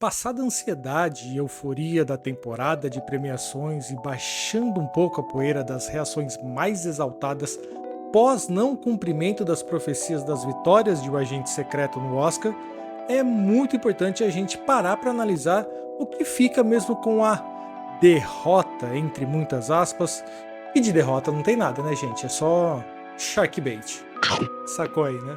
Passada a ansiedade e euforia da temporada de premiações e baixando um pouco a poeira das reações mais exaltadas pós não cumprimento das profecias das vitórias de O Agente Secreto no Oscar, é muito importante a gente parar para analisar o que fica mesmo com a derrota, entre muitas aspas, e de derrota não tem nada, né, gente? É só Sharkbait. Sacou aí, né?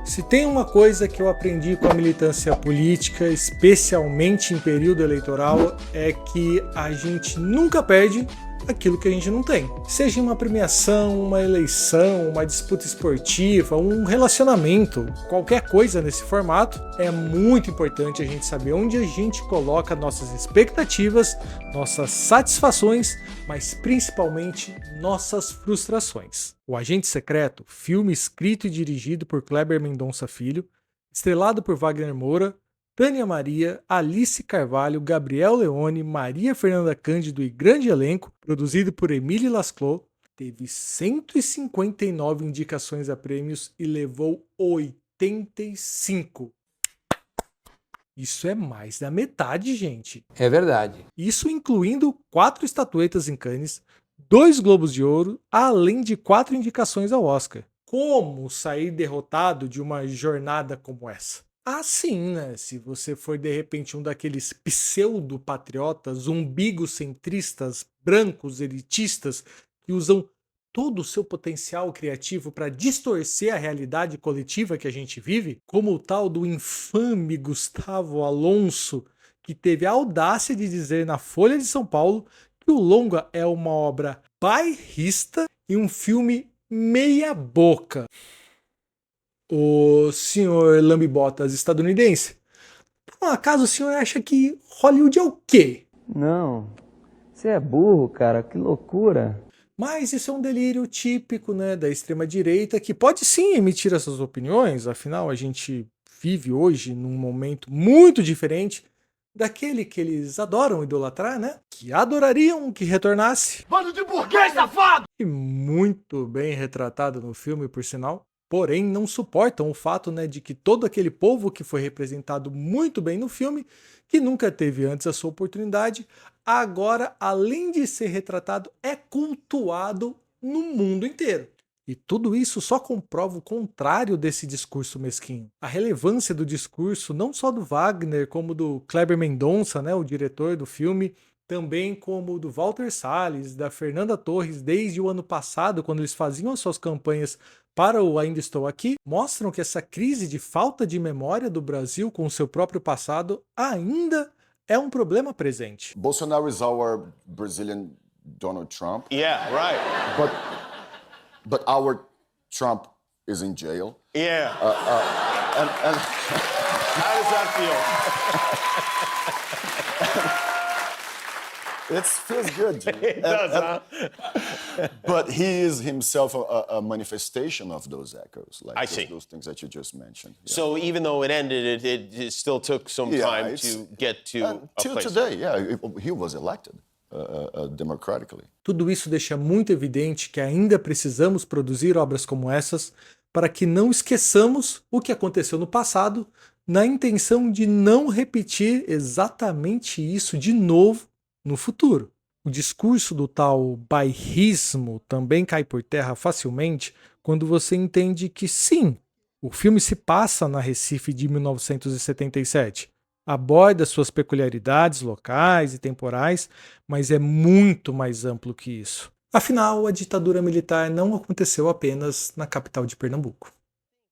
Se tem uma coisa que eu aprendi com a militância política, especialmente em período eleitoral, é que a gente nunca perde aquilo que a gente não tem. Seja em uma premiação, uma eleição, uma disputa esportiva, um relacionamento, qualquer coisa nesse formato, é muito importante a gente saber onde a gente coloca nossas expectativas, nossas satisfações, mas principalmente nossas frustrações. O Agente Secreto, filme escrito e dirigido por Kleber Mendonça Filho, estrelado por Wagner Moura, Tânia Maria, Alice Carvalho, Gabriel Leone, Maria Fernanda Cândido e grande elenco, produzido por Emile Lasclos, teve 159 indicações a prêmios e levou 85. Isso é mais da metade, gente. É verdade. Isso incluindo 4 estatuetas em Cannes, 2 Globos de Ouro, além de 4 indicações ao Oscar. Como sair derrotado de uma jornada como essa? Assim, né? Se você for de repente um daqueles pseudo-patriotas, umbigocentristas, brancos, elitistas, que usam todo o seu potencial criativo para distorcer a realidade coletiva que a gente vive, como o tal do infame Gustavo Alonso, que teve a audácia de dizer na Folha de São Paulo que o longa é uma obra bairrista e um filme meia boca. O senhor lambibotas estadunidense, por um acaso o senhor acha que Hollywood é o quê? Não, você é burro, cara, que loucura. Mas isso é um delírio típico, né, da extrema-direita, que pode sim emitir essas opiniões, afinal a gente vive hoje num momento muito diferente daquele que eles adoram idolatrar, né? Que adorariam que retornasse. Bando de burguês, safado! E muito bem retratado no filme, por sinal. Porém, não suportam o fato, né, de que todo aquele povo que foi representado muito bem no filme, que nunca teve antes a sua oportunidade, agora, além de ser retratado, é cultuado no mundo inteiro. E tudo isso só comprova o contrário desse discurso mesquinho. A relevância do discurso, não só do Wagner, como do Kleber Mendonça, né, o diretor do filme, também como do Walter Salles, da Fernanda Torres, desde o ano passado, quando eles faziam as suas campanhas para o Ainda Estou Aqui, mostram que essa crise de falta de memória do Brasil com o seu próprio passado ainda é um problema presente. Bolsonaro is our Brazilian Donald Trump. Yeah, right. But our Trump is in jail. Yeah. How does that feel? It feels good. It does, huh? But he is himself a manifestation of those echoes, like I see. those things that you just mentioned. Yeah. So even though it ended, it still took some Yeah, time it's- to get to a Till place. today, yeah, he was elected democratically. Tudo isso deixa muito evidente que ainda precisamos produzir obras como essas para que não esqueçamos o que aconteceu no passado, na intenção de não repetir exatamente isso de novo no futuro. O discurso do tal bairrismo também cai por terra facilmente quando você entende que sim, o filme se passa na Recife de 1977. Aborda suas peculiaridades locais e temporais, mas é muito mais amplo que isso. Afinal, a ditadura militar não aconteceu apenas na capital de Pernambuco.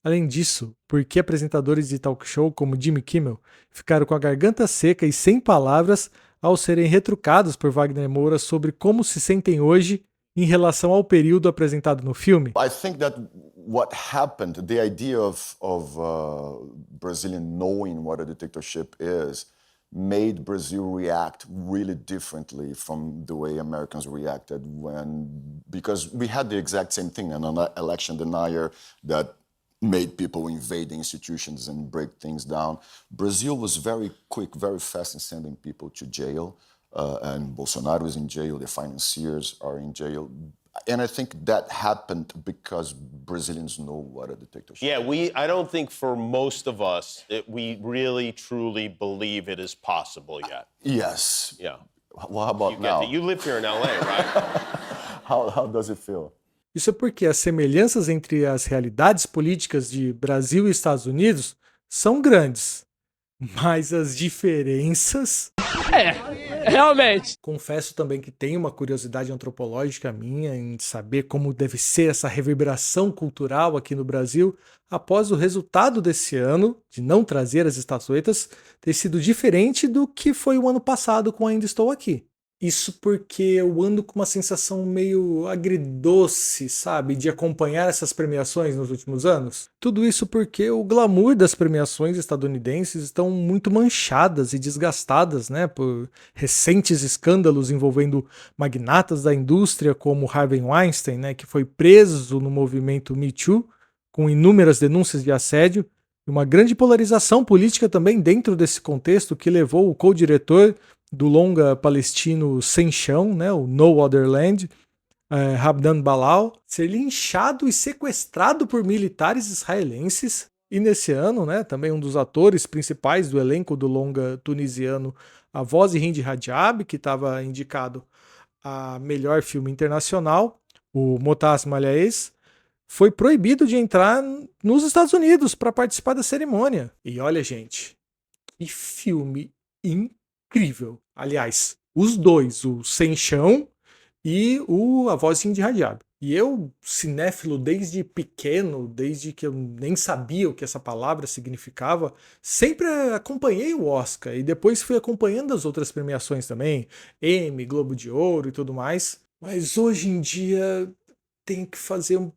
Além disso, por que apresentadores de talk show como Jimmy Kimmel ficaram com a garganta seca e sem palavras ao serem retrucados por Wagner Moura sobre como se sentem hoje em relação ao período apresentado no filme? I think that what happened, the idea of Brazilian knowing what a dictatorship is, made Brazil react really differently from the way Americans reacted because we had the exact same thing, an election denier that made people invade the institutions and break things down. Brazil was very quick, very fast in sending people to jail. and Bolsonaro is in jail, the financiers are in jail. And I think that happened because Brazilians know what a dictatorship is. Yeah, I don't think for most of us that we really truly believe it is possible yet. Yes. Yeah. Well, how about You get now? that. You live here in LA, right? How does it feel? Isso é porque as semelhanças entre as realidades políticas de Brasil e Estados Unidos são grandes, mas as diferenças... Realmente. Confesso também que tenho uma curiosidade antropológica minha em saber como deve ser essa reverberação cultural aqui no Brasil após o resultado desse ano, de não trazer as estatuetas, ter sido diferente do que foi o ano passado com Ainda Estou Aqui. Isso porque eu ando com uma sensação meio agridoce, sabe, de acompanhar essas premiações nos últimos anos. Tudo isso porque o glamour das premiações estadunidenses estão muito manchadas e desgastadas, né, por recentes escândalos envolvendo magnatas da indústria como Harvey Weinstein, né, que foi preso no movimento Me Too, com inúmeras denúncias de assédio, e uma grande polarização política também dentro desse contexto que levou o co-diretor do longa palestino Sem Chão, né, o No Other Land, Rabdan Balal, ser linchado e sequestrado por militares israelenses. E nesse ano, né, também um dos atores principais do elenco do longa tunisiano, a voz de Hind Rajab, que estava indicado a melhor filme internacional, o Motaz Malhaes, foi proibido de entrar nos Estados Unidos para participar da cerimônia. E olha, gente, que filme incrível. Aliás, os dois, o Sem Chão e A Voz de Hind Rajab. E eu, cinéfilo desde pequeno, desde que eu nem sabia o que essa palavra significava, sempre acompanhei o Oscar e depois fui acompanhando as outras premiações também, Emmy, Globo de Ouro e tudo mais. Mas hoje em dia tenho que fazer um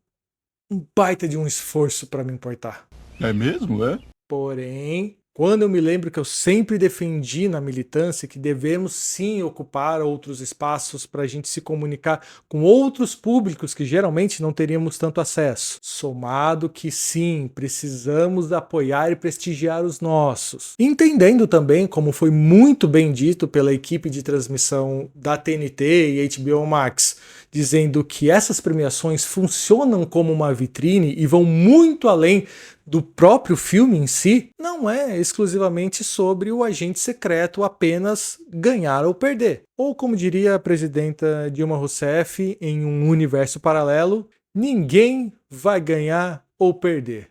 baita de um esforço para me importar. É mesmo, é? Porém, quando eu me lembro que eu sempre defendi na militância que devemos sim ocupar outros espaços para a gente se comunicar com outros públicos que geralmente não teríamos tanto acesso. Somado que sim, precisamos apoiar e prestigiar os nossos. Entendendo também, como foi muito bem dito pela equipe de transmissão da TNT e HBO Max, dizendo que essas premiações funcionam como uma vitrine e vão muito além do próprio filme em si, não é exclusivamente sobre o agente secreto apenas ganhar ou perder. Ou como diria a presidenta Dilma Rousseff em um universo paralelo, ninguém vai ganhar ou perder.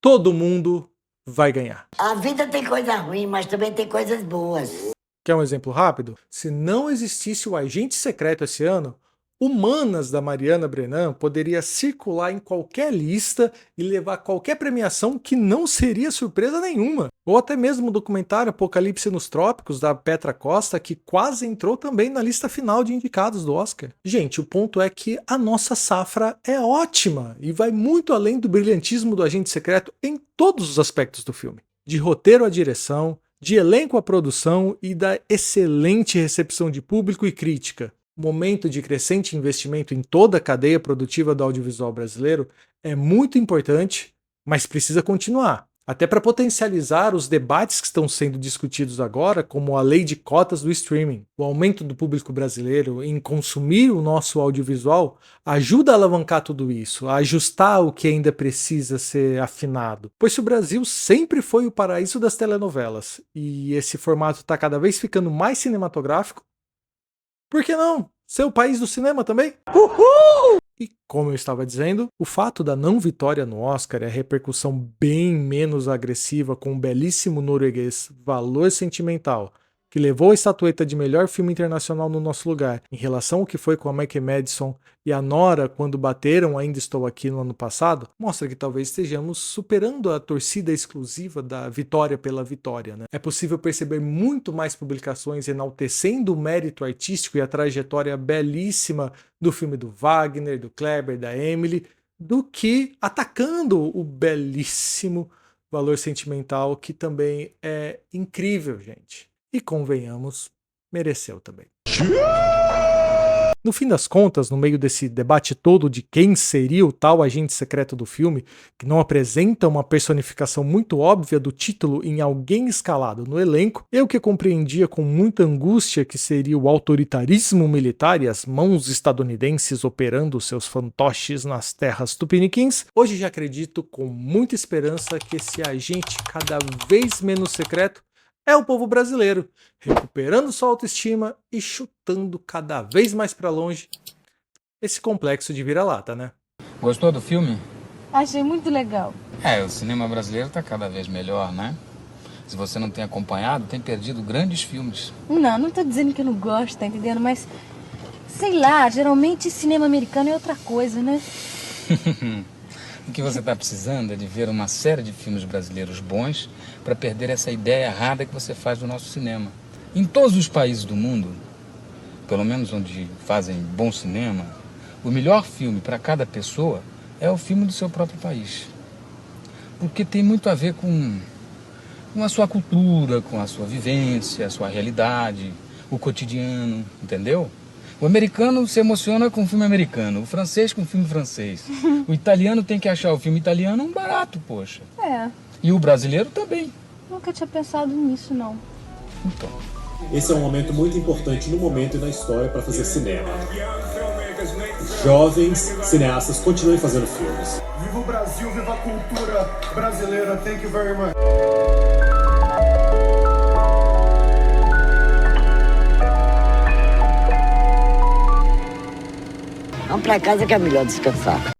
Todo mundo vai ganhar. A vida tem coisa ruim, mas também tem coisas boas. Quer um exemplo rápido? Se não existisse o agente secreto esse ano, Humanas da Mariana Brennan poderia circular em qualquer lista e levar qualquer premiação que não seria surpresa nenhuma. Ou até mesmo o documentário Apocalipse nos Trópicos, da Petra Costa, que quase entrou também na lista final de indicados do Oscar. Gente, o ponto é que a nossa safra é ótima e vai muito além do brilhantismo do agente secreto em todos os aspectos do filme. De roteiro à direção, de elenco à produção e da excelente recepção de público e crítica. O momento de crescente investimento em toda a cadeia produtiva do audiovisual brasileiro é muito importante, mas precisa continuar. Até para potencializar os debates que estão sendo discutidos agora, como a lei de cotas do streaming. O aumento do público brasileiro em consumir o nosso audiovisual ajuda a alavancar tudo isso, a ajustar o que ainda precisa ser afinado. Pois se o Brasil sempre foi o paraíso das telenovelas e esse formato está cada vez ficando mais cinematográfico, por que não ser o país do cinema também? Uhul! E como eu estava dizendo, o fato da não vitória no Oscar e a repercussão bem menos agressiva com o belíssimo norueguês Valor Sentimental, que levou a estatueta de melhor filme internacional no nosso lugar, em relação ao que foi com a Maggie Madison e a Nora quando bateram Ainda Estou Aqui no ano passado, mostra que talvez estejamos superando a torcida exclusiva da vitória pela vitória, né? É possível perceber muito mais publicações enaltecendo o mérito artístico e a trajetória belíssima do filme do Wagner, do Kleber, da Emily, do que atacando o belíssimo Valor Sentimental, que também é incrível, gente. E convenhamos, mereceu também. No fim das contas, no meio desse debate todo de quem seria o tal agente secreto do filme, que não apresenta uma personificação muito óbvia do título em alguém escalado no elenco, eu que compreendia com muita angústia que seria o autoritarismo militar e as mãos estadunidenses operando seus fantoches nas terras tupiniquins, hoje já acredito com muita esperança que esse agente cada vez menos secreto é o povo brasileiro, recuperando sua autoestima e chutando cada vez mais pra longe esse complexo de vira-lata, né? Gostou do filme? Achei muito legal. O cinema brasileiro tá cada vez melhor, né? Se você não tem acompanhado, tem perdido grandes filmes. Não tô dizendo que eu não gosto, tá entendendo? Mas, sei lá, geralmente cinema americano é outra coisa, né? O que você está precisando é de ver uma série de filmes brasileiros bons para perder essa ideia errada que você faz do nosso cinema. Em todos os países do mundo, pelo menos onde fazem bom cinema, o melhor filme para cada pessoa é o filme do seu próprio país. Porque tem muito a ver com a sua cultura, com a sua vivência, a sua realidade, o cotidiano, entendeu? O americano se emociona com o filme americano, o francês com o filme francês. O italiano tem que achar o filme italiano um barato, poxa. E o brasileiro também. Nunca tinha pensado nisso, não. Então. Esse é um momento muito importante no momento e na história para fazer cinema. Jovens cineastas continuem fazendo filmes. Viva o Brasil, viva a cultura brasileira. Thank you very much. Vamos pra casa que é melhor descansar.